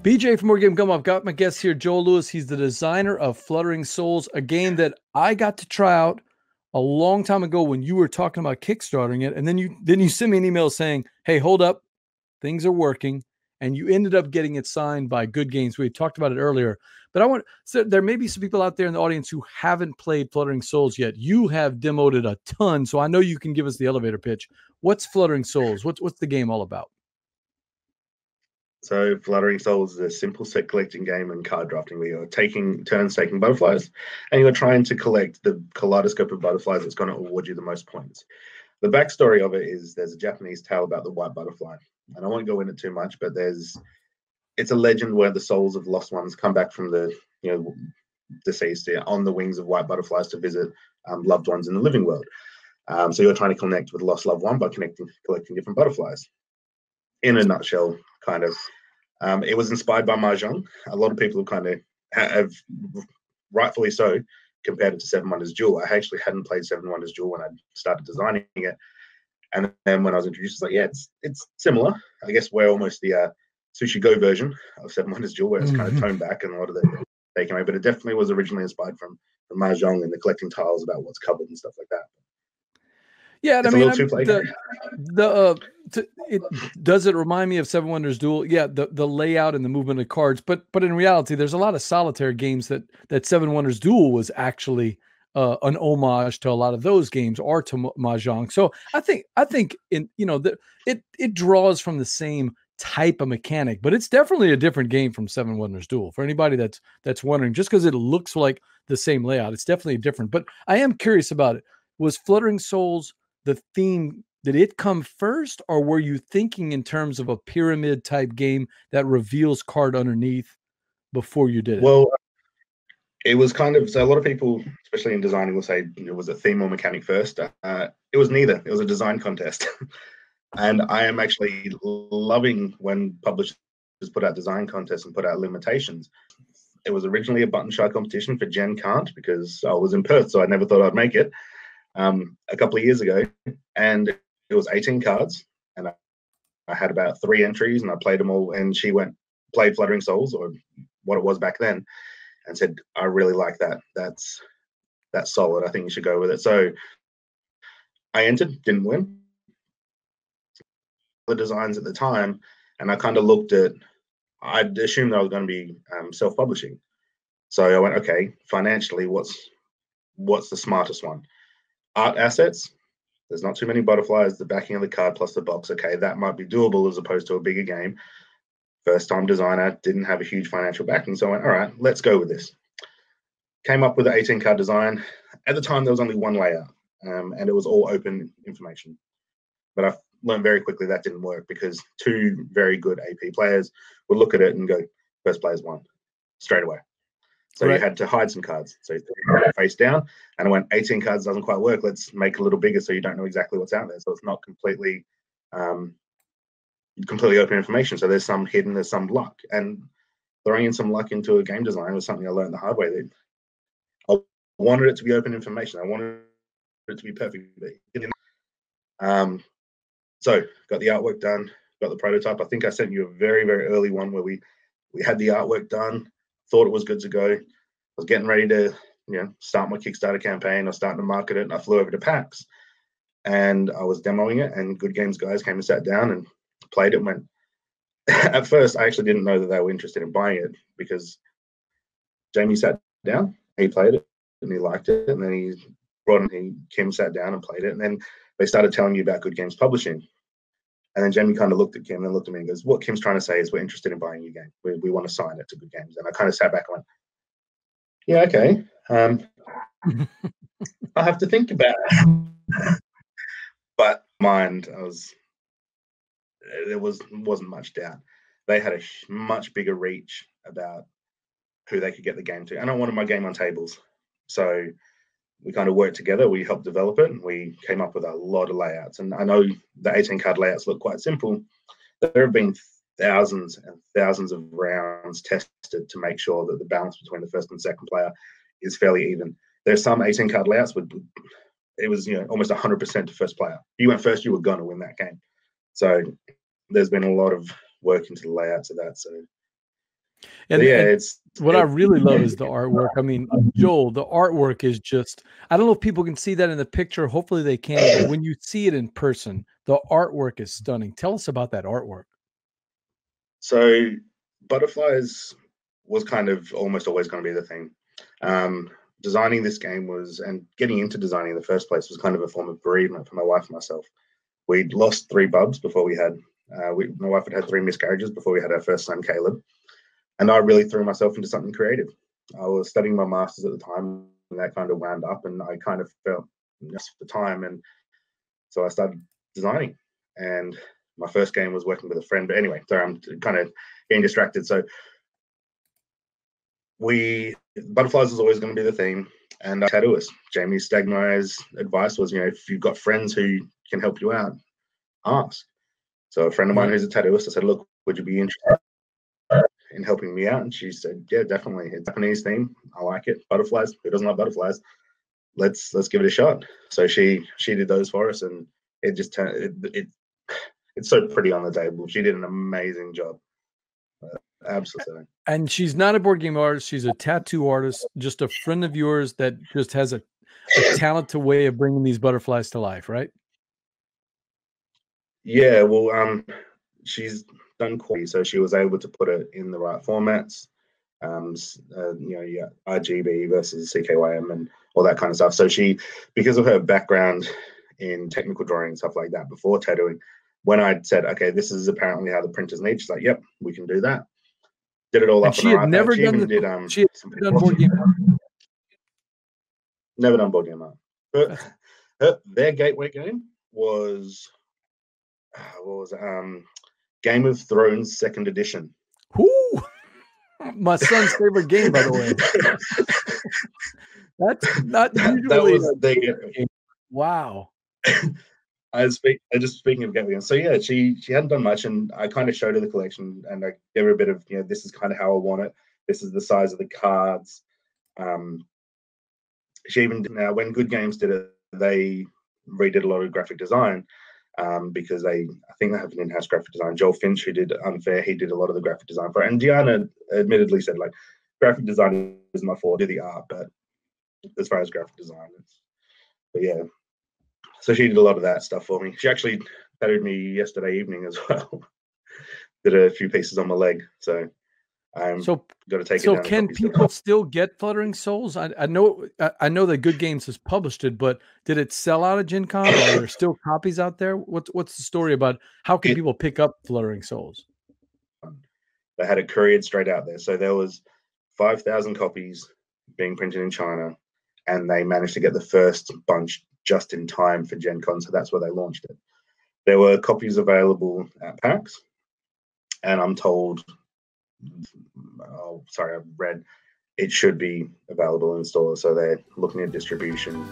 BJ from More Game Gumbo. I've got my guest here, Joel Lewis. He's the designer of Fluttering Souls, a game that I got to try out a long time ago when you were talking about kickstarting it, and then you sent me an email saying, "Hey, hold up, things are working," and you ended up getting it signed by Good Games. We talked about it earlier, but so there may be some people out there in the audience who haven't played Fluttering Souls yet. You have demoed it a ton, so I know you can give us the elevator pitch. What's Fluttering Souls? What's the game all about? So Fluttering Souls is a simple set collecting game and card drafting where you're taking turns taking butterflies and you're trying to collect the kaleidoscope of butterflies that's going to award you the most points. The backstory of it is there's a Japanese tale about the white butterfly. And I won't go into too much, but it's a legend where the souls of lost ones come back from the deceased on the wings of white butterflies to visit loved ones in the living world. So you're trying to connect with a lost loved one by collecting different butterflies. In a nutshell, kind of. It was inspired by Mahjong. A lot of people have rightfully so, compared it to Seven Wonders Duel. I actually hadn't played Seven Wonders Duel when I started designing it. And then when I was introduced, it's like, yeah, it's similar. I guess we're almost the Sushi Go version of Seven Wonders Duel, where it's kind of toned back and a lot of the taken away. But it definitely was originally inspired from Mahjong and the collecting tiles about what's covered and stuff like that. Yeah, I mean, does it remind me of Seven Wonders Duel? Yeah, the layout and the movement of cards, but in reality, there's a lot of solitaire games that Seven Wonders Duel was actually an homage to a lot of those games or to Mahjong. So I think it draws from the same type of mechanic, but it's definitely a different game from Seven Wonders Duel. For anybody that's wondering, just because it looks like the same layout, it's definitely different. But I am curious about it. Was Fluttering Souls the theme? Did it come first, or were you thinking in terms of a pyramid type game that reveals card underneath before you did it? Well, it was kind of, so a lot of people, especially in designing, will say it was a theme or mechanic first. It was neither. It was a design contest. And I am actually loving when publishers put out design contests and put out limitations. It was originally a button shy competition for Gen Can't, because I was in Perth, so I never thought I'd make it. A couple of years ago, and it was 18 cards, and I had about 3 entries, and I played them all, and she played Fluttering Souls, or what it was back then, and said, I really like that. That's solid. I think you should go with it. So I entered, didn't win. The designs at the time, and I kind of looked at, I'd assumed that I was going to be self-publishing. So I went, okay, financially, what's the smartest one? Art assets, there's not too many butterflies, the backing of the card plus the box, okay, that might be doable as opposed to a bigger game. First time designer, didn't have a huge financial backing, so I went, all right, let's go with this. Came up with an 18 card design. At the time, there was only one layout, and it was all open information. But I learned very quickly that didn't work, because 2 very good AP players would look at it and go, first player's won, straight away. So right. You had to hide some cards. So you face down, and I went, 18 cards doesn't quite work. Let's make it a little bigger so you don't know exactly what's out there. So it's not completely open information. So there's some hidden, there's some luck. And throwing in some luck into a game design was something I learned the hard way. That I wanted it to be open information. I wanted it to be perfect. So got the artwork done, got the prototype. I think I sent you a very, very early one where we had the artwork done. Thought it was good to go. I was getting ready to, start my Kickstarter campaign. I was starting to market it, and I flew over to PAX, and I was demoing it. And Good Games guys came and sat down and played it. And went. At first, I actually didn't know that they were interested in buying it, because Jamie sat down, he played it, and he liked it, and then he brought in Kim sat down and played it, and then they started telling me about Good Games Publishing. And then Jamie kind of looked at Kim and looked at me and goes, what Kim's trying to say is we're interested in buying your game. We want to sign it to Good Games. And I kind of sat back and went, yeah, okay. I have to think about it. But mind, there wasn't much doubt. They had a much bigger reach about who they could get the game to. And I wanted my game on tables. So we kind of worked together. We helped develop it, and we came up with a lot of layouts. And I know the 18 card layouts look quite simple. There have been thousands and thousands of rounds tested to make sure that the balance between the first and second player is fairly even. There's some 18 card layouts with it was almost 100% to first player. If you went first, you were gonna win that game. So there's been a lot of work into the layouts of that. So and it's what I really love is the artwork. I mean, Joel, the artwork is just, I don't know if people can see that in the picture. Hopefully they can, but when you see it in person, the artwork is stunning. Tell us about that artwork. So butterflies was kind of almost always going to be the thing. Designing this game was, and getting into designing in the first place was kind of a form of bereavement for my wife and myself. We'd lost 3 bubs before we had, my wife had 3 miscarriages before we had our first son, Caleb. And I really threw myself into something creative. I was studying my master's at the time, and that kind of wound up, and I kind of felt just the time. And so I started designing. And my first game was working with a friend. But anyway, sorry, I'm kind of getting distracted. So butterflies is always going to be the theme. And tattooist, Jamie Stagnai's advice was, if you've got friends who can help you out, ask. So a friend of mine who's a tattooist, I said, look, would you be interested in helping me out? And she said, yeah, definitely. It's a Japanese theme. I like it. Butterflies. Who doesn't like butterflies? Let's give it a shot. So she did those for us, and it just turned it's so pretty on the table. She did an amazing job. Absolutely. And she's not a board game artist. She's a tattoo artist, just a friend of yours that just has a talented way of bringing these butterflies to life, right? Yeah, well, she's done quality, so she was able to put it in the right formats. RGB versus CKYM and all that kind of stuff. So she, because of her background in technical drawing and stuff like that before tattooing, when I said, okay, this is apparently how the printers need, she's like, yep, we can do that. Did it all up on her iPad. Never she done even did she had done board game art. Never done board game art. But their gateway game was Game of Thrones 2nd edition. Ooh, my son's favorite game, by the way. That's not usually that was the game. Wow. Just speaking of gateway games. So yeah, she hadn't done much, and I kind of showed her the collection, and I gave her a bit of, this is kind of how I want it. This is the size of the cards. She even, now when Good Games did it, they redid a lot of graphic design, because I think they have an in-house graphic design. Joel Finch, who did Unfair, he did a lot of the graphic design for it. And Diana admittedly said, like, graphic design is my forte, do the art, but as far as graphic design, but yeah. So she did a lot of that stuff for me. She actually tattooed me yesterday evening as well. Did a few pieces on my leg. So I'm got to take it down. So can people still get Fluttering Souls? I know that Good Games has published it, but did it sell out at Gen Con, or are there still copies out there? What's the story about how can people pick up Fluttering Souls? They had it couriered straight out there. So there was 5,000 copies being printed in China, and they managed to get the first bunch just in time for Gen Con. So that's where they launched it. There were copies available at PAX, and I'm told, I've read, it should be available in stores. So they're looking at distribution